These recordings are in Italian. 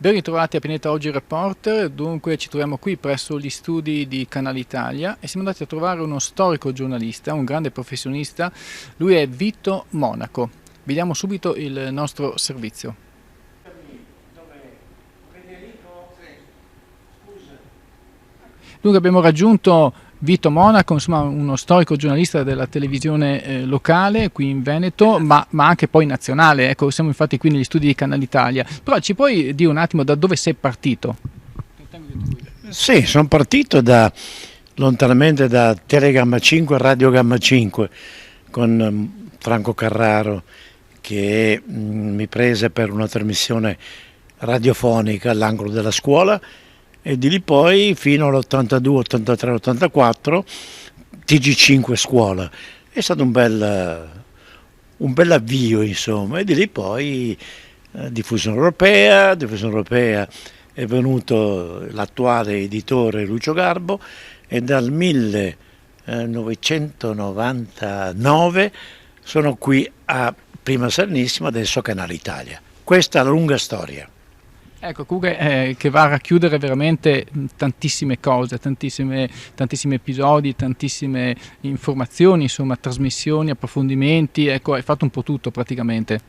Ben ritrovati a Pineta Oggi Reporter, dunque ci troviamo qui presso gli studi di Canale Italia e siamo andati a trovare uno storico giornalista, un grande professionista, lui è Vito Monaco. Vediamo subito il nostro servizio. Dunque abbiamo raggiunto Vito Monaco, insomma uno storico giornalista della televisione locale qui in Veneto, ma anche poi nazionale. Ecco, siamo infatti qui negli studi di Canale Italia. Però ci puoi dire un attimo da dove sei partito? Sì, sono partito lontanamente da Telegamma 5 a Radio Gamma 5 con Franco Carraro che mi prese per una trasmissione radiofonica all'angolo della scuola. E di lì poi fino all'82, 83, 84 TG5 scuola. È stato un bel avvio, insomma, e di lì poi diffusione europea è venuto l'attuale editore Lucio Garbo e dal 1999 sono qui a Prima Serenissima, adesso Canale Italia. Questa è la lunga storia. Ecco, comunque che va a racchiudere veramente tantissime cose, tantissimi episodi, tantissime informazioni, insomma, trasmissioni, approfondimenti, ecco, hai fatto un po' tutto praticamente.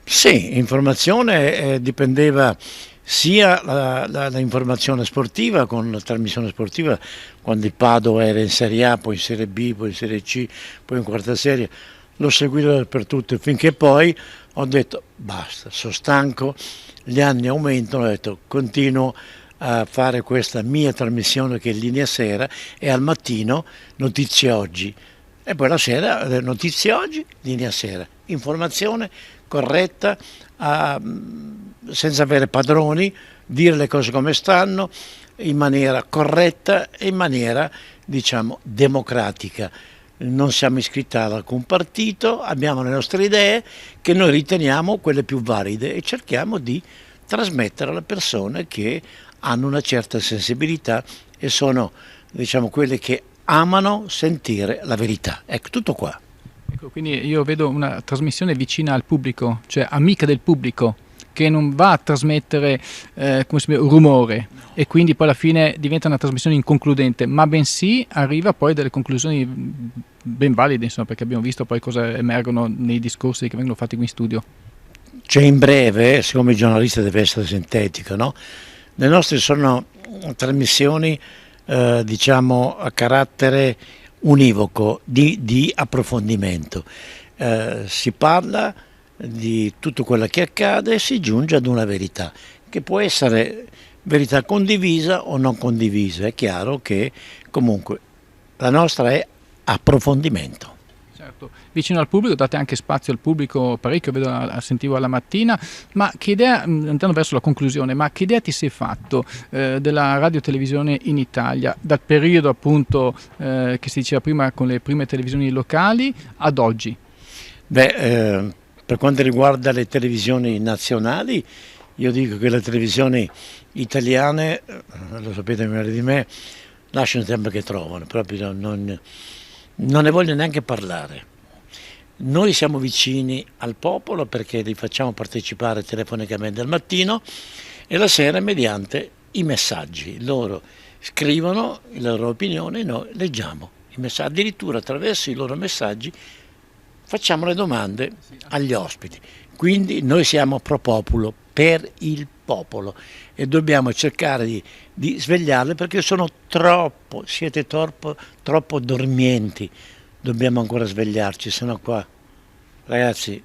Sì, informazione dipendeva sia la informazione sportiva, con la trasmissione sportiva, quando il Padova era in Serie A, poi in Serie B, poi in Serie C, poi in quarta serie, l'ho seguito dappertutto, finché poi ho detto basta, sono stanco, gli anni aumentano, ho detto continuo a fare questa mia trasmissione che è Linea Sera e al mattino Notizie Oggi e poi la sera Notizie Oggi, Linea Sera, informazione corretta, senza avere padroni, dire le cose come stanno in maniera corretta e in maniera, diciamo, democratica. Non siamo iscritti ad alcun partito, abbiamo le nostre idee che noi riteniamo quelle più valide e cerchiamo di trasmettere alle persone che hanno una certa sensibilità e sono, diciamo, quelle che amano sentire la verità. Ecco, tutto qua. Ecco, quindi io vedo una trasmissione vicina al pubblico, cioè amica del pubblico, che non va a trasmettere rumore e quindi poi alla fine diventa una trasmissione inconcludente, ma bensì arriva poi a delle conclusioni ben valide, insomma, perché abbiamo visto poi cosa emergono nei discorsi che vengono fatti qui in studio. Cioè, in breve, siccome il giornalista deve essere sintetico, no? Le nostre sono trasmissioni diciamo a carattere univoco di approfondimento. Si parla di tutto quello che accade e si giunge ad una verità, che può essere verità condivisa o non condivisa. È chiaro che comunque la nostra è approfondimento. Certo, vicino al pubblico, date anche spazio al pubblico parecchio, sentivo alla mattina, ma che idea, andando verso la conclusione, ma che idea ti sei fatto della radio-televisione in Italia, dal periodo appunto che si diceva prima con le prime televisioni locali ad oggi? Per quanto riguarda le televisioni nazionali, io dico che le televisioni italiane, lo sapete meglio di me, lasciano il tempo che trovano, proprio non ne voglio neanche parlare. Noi siamo vicini al popolo perché li facciamo partecipare telefonicamente al mattino e la sera mediante i messaggi. Loro scrivono la loro opinione e noi leggiamo i messaggi, addirittura attraverso i loro messaggi facciamo le domande agli ospiti. Quindi noi siamo pro populo, per il popolo, e dobbiamo cercare di svegliarli perché siete troppo dormienti, dobbiamo ancora svegliarci, sennò qua ragazzi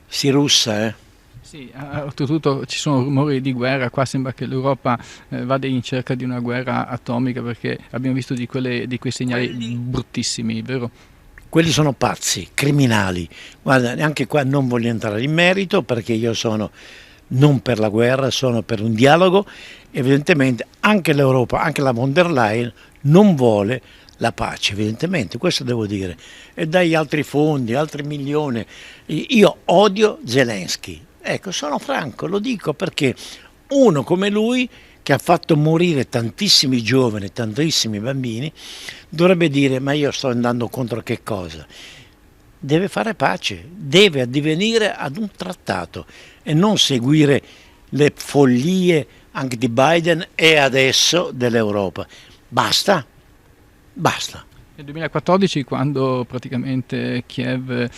si russa. Sì, oltretutto ci sono rumori di guerra, qua sembra che l'Europa vada in cerca di una guerra atomica perché abbiamo visto di quei segnali bruttissimi, vero? Quelli sono pazzi, criminali. Guarda, anche qua non voglio entrare in merito perché io sono non per la guerra, sono per un dialogo. Evidentemente anche l'Europa, anche la von der Leyen non vuole la pace, evidentemente, questo devo dire. E dai altri fondi, altri milioni. Io odio Zelensky. Ecco, sono franco, lo dico perché uno come lui, che ha fatto morire tantissimi giovani, tantissimi bambini, dovrebbe dire ma io sto andando contro che cosa? Deve fare pace, deve addivenire ad un trattato e non seguire le follie anche di Biden e adesso dell'Europa. Basta, basta. Nel 2014, quando praticamente Kiev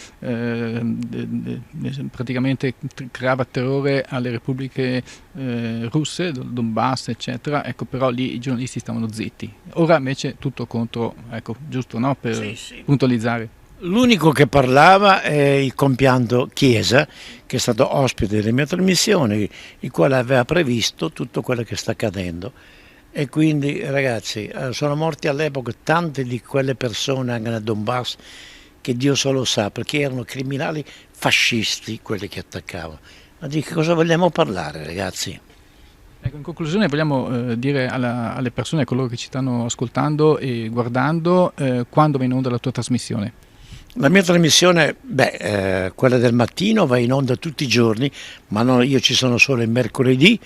praticamente creava terrore alle repubbliche russe, Donbass, eccetera, ecco, però lì i giornalisti stavano zitti. Ora invece tutto contro, ecco, giusto, no? Per puntualizzare. L'unico che parlava è il compianto Chiesa, che è stato ospite delle mie trasmissioni, il quale aveva previsto tutto quello che sta accadendo. E quindi ragazzi, sono morti all'epoca tante di quelle persone anche nel Donbass che Dio solo sa, perché erano criminali fascisti quelli che attaccavano. Ma di che cosa vogliamo parlare, ragazzi? Ecco, in conclusione vogliamo dire alle persone, a coloro che ci stanno ascoltando e guardando, quando va in onda la tua trasmissione? La mia trasmissione, quella del mattino, va in onda tutti i giorni, ma no, io ci sono solo il mercoledì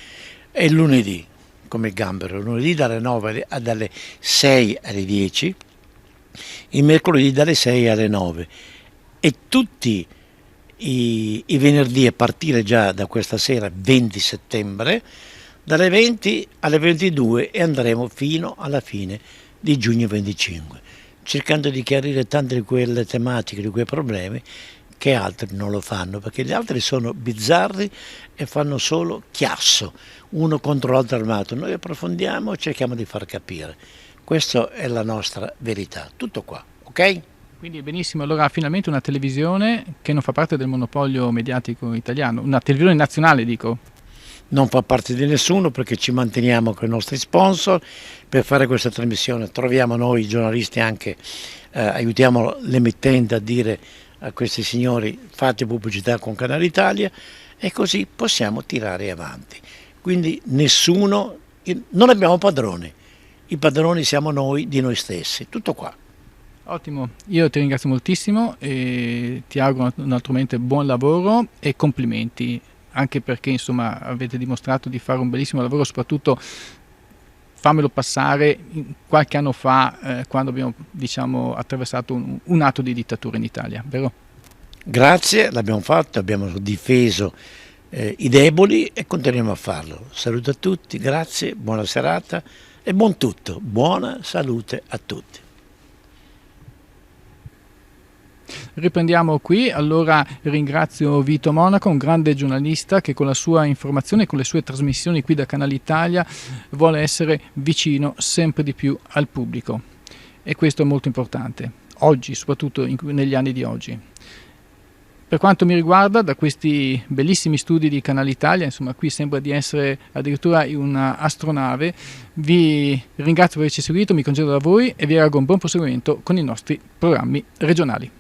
e il lunedì, come il gambero, lunedì dalle 6 alle 10, il mercoledì dalle 6 alle 9 e tutti i venerdì a partire già da questa sera 20 settembre dalle 20 alle 22 e andremo fino alla fine di giugno 25, cercando di chiarire tante di quelle tematiche, di quei problemi che altri non lo fanno, perché gli altri sono bizzarri e fanno solo chiasso, uno contro l'altro armato. Noi approfondiamo e cerchiamo di far capire. Questa è la nostra verità, tutto qua, ok? Quindi benissimo, allora finalmente una televisione che non fa parte del monopolio mediatico italiano, una televisione nazionale dico. Non fa parte di nessuno perché ci manteniamo con i nostri sponsor per fare questa trasmissione. Troviamo noi giornalisti anche, aiutiamo l'emittente a dire a questi signori fate pubblicità con Canale Italia e così possiamo tirare avanti. Quindi nessuno, non abbiamo padroni, i padroni siamo noi di noi stessi, tutto qua. Ottimo, io ti ringrazio moltissimo e ti auguro naturalmente buon lavoro e complimenti, anche perché insomma avete dimostrato di fare un bellissimo lavoro, soprattutto fammelo passare qualche anno fa quando abbiamo attraversato un atto di dittatura in Italia, vero? Grazie, l'abbiamo fatto, abbiamo difeso i deboli e continuiamo a farlo. Saluto a tutti, grazie, buona serata e buon tutto, buona salute a tutti. Riprendiamo qui, allora ringrazio Vito Monaco, un grande giornalista che con la sua informazione e con le sue trasmissioni qui da Canale Italia vuole essere vicino sempre di più al pubblico e questo è molto importante, oggi, soprattutto negli anni di oggi. Per quanto mi riguarda, da questi bellissimi studi di Canale Italia, insomma qui sembra di essere addirittura in una astronave, vi ringrazio per averci seguito, mi congedo da voi e vi auguro un buon proseguimento con i nostri programmi regionali.